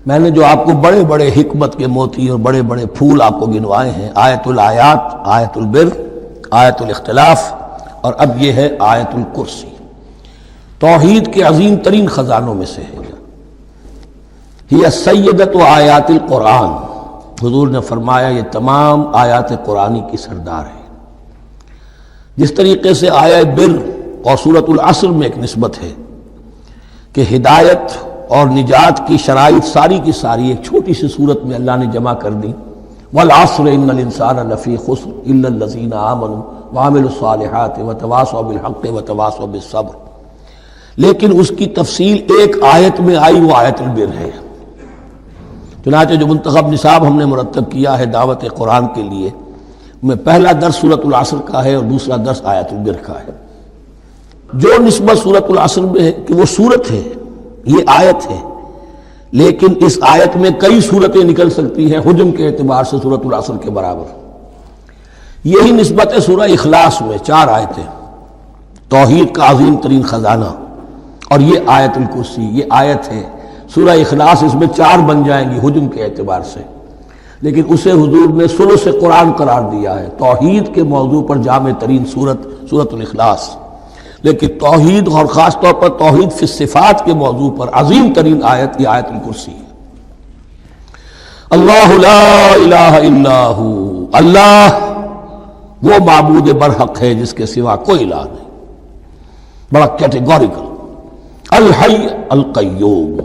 میں نے جو آپ کو بڑے بڑے حکمت کے موتی اور بڑے بڑے پھول آپ کو گنوائے ہیں، آیت الآیات، آیت البر، آیت الاختلاف، اور اب یہ ہے آیت الکرسی، توحید کے عظیم ترین خزانوں میں سے ہے۔ یہ سیدۃ آیات القرآن، حضور نے فرمایا یہ تمام آیات قرآنی کی سردار ہے۔ جس طریقے سے آیت بر اور سورۃ العصر میں ایک نسبت ہے کہ ہدایت اور نجات کی شرائط ساری کی ساری ایک چھوٹی سی صورت میں اللہ نے جمع کر دی، والعصر ان الانسان لفی خسر الا الذین آمنوا وعملوا الصالحات وتواصوا بالحق وتواصوا بالصبر، لیکن اس کی تفصیل ایک آیت میں آئی، وہ آیت البر ہے۔ چنانچہ جو منتخب نصاب ہم نے مرتب کیا ہے دعوت قرآن کے لیے، میں پہلا درس سورۃ العصر کا ہے اور دوسرا درس آیت البر کا ہے۔ جو نسبت سورۃ العصر میں ہے کہ وہ سورت ہے، یہ آیت ہے، لیکن اس آیت میں کئی صورتیں نکل سکتی ہیں حجم کے اعتبار سے سورۃ العصر کے برابر۔ یہی نسبت ہے سورہ اخلاص میں، 4 آیتیں، توحید کا عظیم ترین خزانہ، اور یہ آیت الکرسی، یہ آیت ہے۔ سورہ اخلاص اس میں 4 بن جائیں گی حجم کے اعتبار سے، لیکن اسے حضور نے ثلث قرآن قرار دیا ہے۔ توحید کے موضوع پر جامع ترین سورۃ الاخلاص، لیکن توحید اور خاص طور پر توحید فی الصفات کے موضوع پر عظیم ترین آیت یہ آیت الکرسی ہے۔ اللہ لا الہ الا ہو، اللہ وہ معبود برحق ہے جس کے سوا کوئی الہ نہیں، بڑا کیٹیگوریکل۔ الحی القیوم،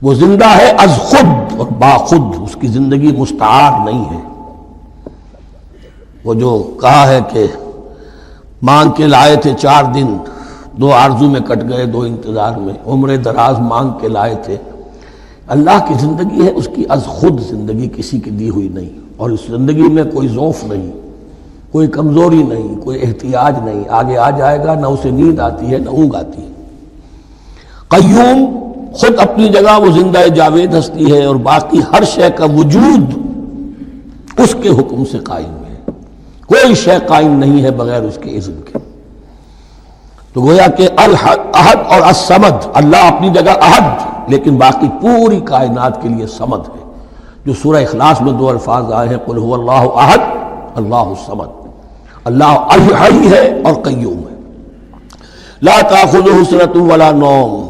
وہ زندہ ہے از خود اور باخود، اس کی زندگی مستعار نہیں ہے۔ وہ جو کہا ہے کہ مانگ کے لائے تھے 4 دن، 2 آرزو میں کٹ گئے 2 انتظار میں، عمر دراز مانگ کے لائے تھے۔ اللہ کی زندگی ہے، اس کی از خود زندگی کسی کی دی ہوئی نہیں، اور اس زندگی میں کوئی ضعف نہیں، کوئی کمزوری نہیں، کوئی احتیاج نہیں، آگے آ جائے گا، نہ اسے نیند آتی ہے نہ اونگ آتی ہے۔ قیوم، خود اپنی جگہ وہ زندہ جاوید ہستی ہے، اور باقی ہر شے کا وجود اس کے حکم سے قائم ہے، کوئی شے قائم نہیں ہے بغیر اس کے اذن کے۔ تو گویا کہ احد اور الصمد، اللہ اپنی جگہ احد، لیکن باقی پوری کائنات کے لیے صمد ہے، جو سورہ اخلاص میں 2 الفاظ آئے ہیں، قل هو اللہ احد اللہ الصمد۔ اللہ الحی ہے اور قیوم ہے، لا تأخذہ سنۃ ولا نوم،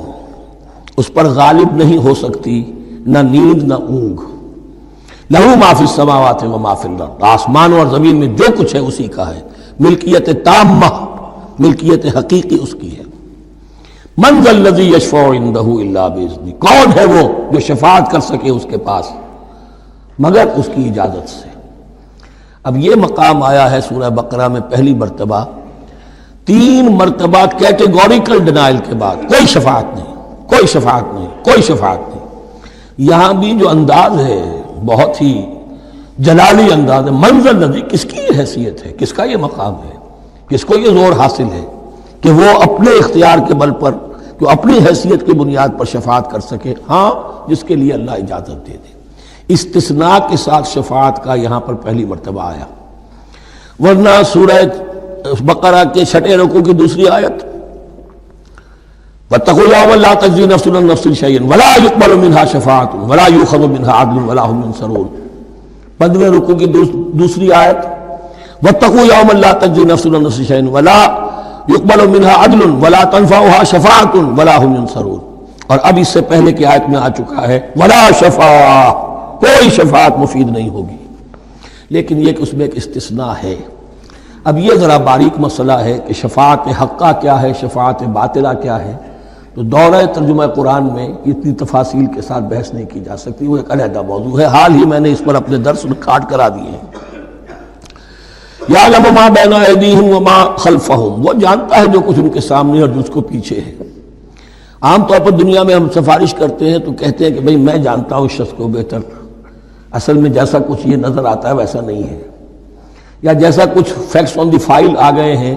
اس پر غالب نہیں ہو سکتی نہ نیند نہ اونگ۔ لہو ما فی السماوات و ما فی الارض، آسمان اور زمین میں جو کچھ ہے اسی کا ہے، ملکیت تامہ، ملکیت حقیقی اس کی ہے۔ من ذا الذی یشفع عندہ الا باذنہ، کون ہے وہ جو شفاعت کر سکے اس کے پاس مگر اس کی اجازت سے۔ اب یہ مقام آیا ہے سورہ بقرہ میں پہلی مرتبہ، 3 مرتبہ کیٹیگوریکل ڈینائل کے بعد، کوئی شفاعت نہیں، کوئی شفاعت نہیں، کوئی شفاعت نہیں۔ یہاں بھی جو انداز ہے بہت ہی جلالی انداز ہے، منظر نظی، کس کی یہ حیثیت ہے، کس کا یہ مقام ہے، کس کو یہ زور حاصل ہے کہ وہ اپنے اختیار کے بل پر، جو اپنی حیثیت کی بنیاد پر شفاعت کر سکے؟ ہاں، جس کے لیے اللہ اجازت دے دے۔ استثناء کے ساتھ شفاعت کا یہاں پر پہلی مرتبہ آیا، ورنہ سورہ بقرہ کے 6 رکوع کی دوسری آیت، واتقوا یوما لا تجزی نفس عن نفس شیئا ولا یقبل منها شفاعة ولا یؤخذ منها عدل ولا هم ينصرون۔ 15 رکوع کی دوسری آیت، واتقوا یوما لا تجزی نفس عن نفس شیئا ولا یقبل منها عدل ولا تنفعها شفاعة ولا هم ينصرون۔ اور اب اس سے پہلے کی آیت میں آ چکا ہے ولا شفاعة، کوئی شفاعت مفید نہیں ہوگی، لیکن یہ کہ اس میں ایک استثناء ہے۔ اب یہ ذرا باریک مسئلہ ہے کہ شفاعت حقہ کیا ہے، شفاعت باطلہ کیا ہے، تو دورہ ترجمہ قرآن میں اتنی تفاصیل کے ساتھ بحث نہیں کی جا سکتی، وہ ایک علیحدہ موضوع ہے۔ حال ہی میں نے اس پر اپنے درس ریکارڈ کرا دیے ہیں۔ یعلم ما بین ایدیہم وما خلفہم، وہ جانتا ہے جو کچھ ان کے سامنے اور جو اس کو پیچھے ہے۔ عام طور پر دنیا میں ہم سفارش کرتے ہیں تو کہتے ہیں کہ بھئی میں جانتا ہوں اس شخص کو بہتر، اصل میں جیسا کچھ یہ نظر آتا ہے ویسا نہیں ہے، یا جیسا کچھ فیکٹس آن دی فائل آ گئے ہیں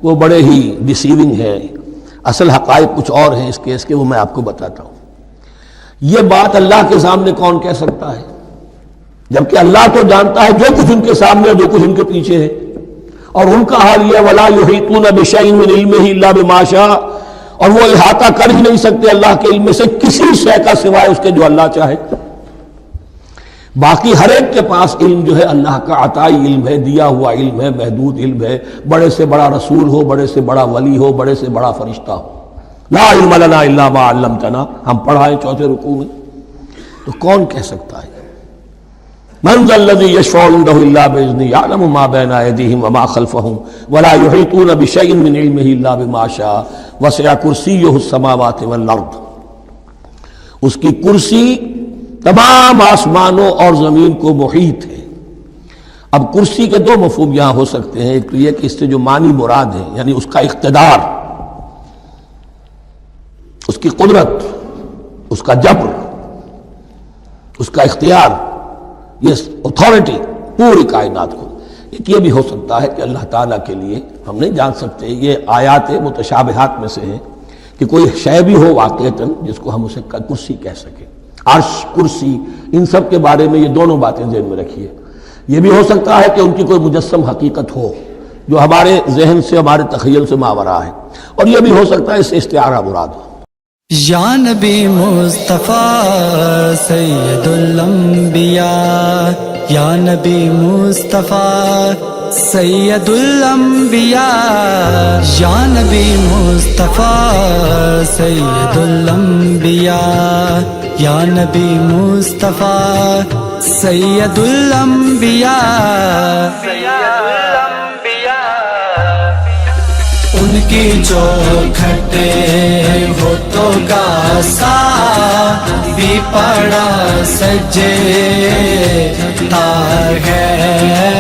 وہ بڑے ہی ڈیسیونگ ہے، اصل حقائق کچھ اور ہیں اس کیس کے، وہ میں آپ کو بتاتا ہوں۔ یہ بات اللہ کے سامنے کون کہہ سکتا ہے، جبکہ اللہ تو جانتا ہے جو کچھ ان کے سامنے اور جو کچھ ان کے پیچھے ہے، اور ان کا حال یہ وَلَا يُحِيطُونَ بِشَيْءٍ مِّنْ عِلْمِهِ إِلَّا بِمَا شَاءَ، اور وہ احاطہ کر ہی نہیں سکتے اللہ کے علم سے کسی شے کا سوائے اس کے جو اللہ چاہے۔ باقی ہر ایک کے پاس علم جو ہے اللہ کا عطائی علم ہے، دیا ہوا علم ہے، محدود علم ہے، بڑے سے بڑا رسول ہو، بڑے سے بڑا ولی ہو، بڑے سے بڑا فرشتہ ہو۔ لا علم لنا الا ما علمتنا، ہم پڑھائیں چوتھے رکوع میں، تو کون کہہ سکتا ہے؟ من ذا الذی یشفع عنده الا باذنہ یعلم ما بین ایدیہم وما خلفہم ولا یحیطون بشیء من علمہ الا بما شاء وسع کرسیہ السماوات والارض۔ اس کی کرسی تمام آسمانوں اور زمین کو محیط ہے۔ اب کرسی کے دو مفہوم یہاں ہو سکتے ہیں، ایک تو یہ کہ اس سے جو معنی مراد ہے یعنی اس کا اقتدار، اس کی قدرت، اس کا جبر، اس کا اختیار، یہ اتھارٹی پوری کائنات کو۔ ایک یہ بھی ہو سکتا ہے کہ اللہ تعالیٰ کے لیے ہم نہیں جان سکتے، یہ آیات متشابہات میں سے ہے کہ کوئی شے بھی ہو واقعتاً جس کو ہم اسے کرسی کہہ سکیں۔ عرش، کرسی، ان سب کے بارے میں یہ دونوں باتیں ذہن میں رکھیے۔ یہ بھی ہو سکتا ہے کہ ان کی کوئی مجسم حقیقت ہو جو ہمارے ذہن سے، ہمارے تخیل سے ماورا ہے، اور یہ بھی ہو سکتا ہے اس سے استعارہ مراد ہو۔ یا نبی مصطفیٰ سید الانبیاء، یا نبی مصطفیٰ سید الانبیاء، یا نبی مصطفیٰ سید الانبیاء، یا نبی مصطفیٰ سید الانبیاء۔ ان کی چوکھٹے ہوتوں کا سا بھی پڑا سجے تا ہے۔